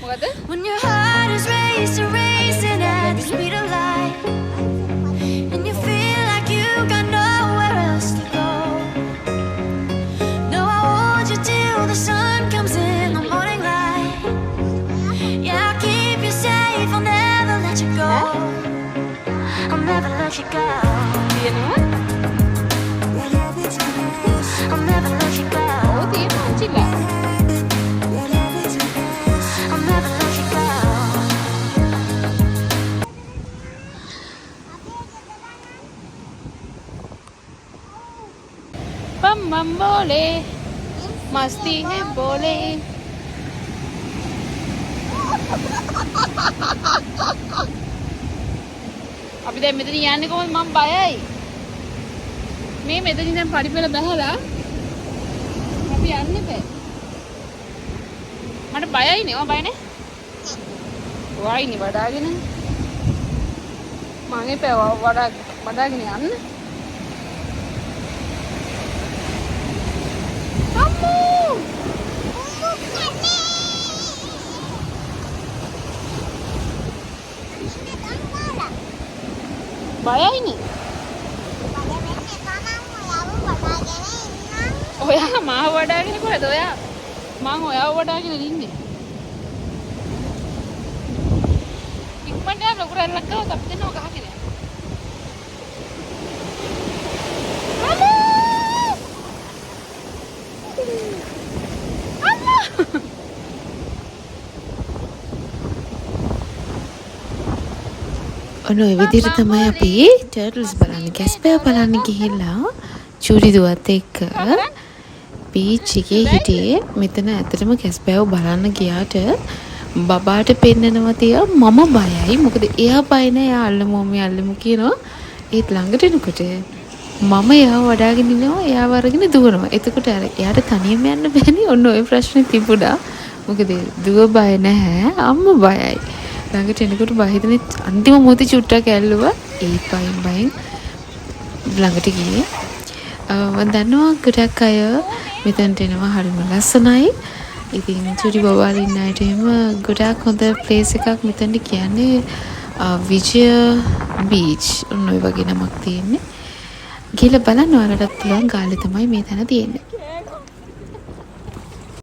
When your heart is racing at the speed of light, and you feel like you got nowhere else to go. No, I hold you till the sun comes in the morning light. Yeah, I'll keep you safe, I'll never let you go. I'll never let you go. I'll never let you go. I'll never let you go. बम बम बोले मस्ती है बोले අපි දැන් මෙතන යන්නේ කොහොමද මම බයයි මේ මෙතන ඉඳන් පරිපෙළ බහලා අපි යන්නේ බෑ මට බයයිනේ ඔය බයනේ වයිනේ වඩාගෙන මම එපා වඩාගෙන යන්න බයයිනේ ඔයා මාව වඩාගෙන කොහෙද ඔයා මං ඔයාව වඩාගෙන ඉන්නේ ඉක්මනට යන්න ලොකු රැල්ලක් ගාව අපි දෙන්නව ගහගෙන ඔන්න ඔය විදිහට තමයි අපි ටර්ටල්ස් බලන්න කැස්පර් බලන්න ගිහිල්ලා චූටි දුවත් එක්ක බීච් එකේ හිටියේ මෙතන ඇත්තටම කැස්පර් බලන්න ගියාට බබාට පෙන්නනවා තියා මම බයයි මොකද එයා බය නෑ එයා අල්ලමු කියනවා ඒත් ළඟට එනකොට මම එයාව වඩාගෙන ඉන්නවා එයාව අරගෙන දුවනවා එතකොට එයාට තනියම යන්න බෑනේ ඔන්න ඔය ප්‍රශ්නේ තිබුණා මොකද දුව බය නැහැ අම්මා බයයි ළඟට එනකොට බහිදනේ අන්තිම මොහොතේ චුට්ටක් ඇල්ලුවා ඒ බයෙන් ළඟට ගියේ මම දන්නවා ගොඩක් අය මෙතනට එනවා හරිම ලස්සනයි ඉතින් චුටි බබාලා ඉන්න අයට එහෙම ගොඩක් හොඳ ප්ලේස් එකක් මෙතනට කියන්නේ විජය බීච් ඔන්න ඔය වගේ නමක් තියෙන්නේ ගිහලා බලන්න ඔයාලටත් පුළුවන් ගාල්ලේ තමයි මේ තැන තියෙන්නේ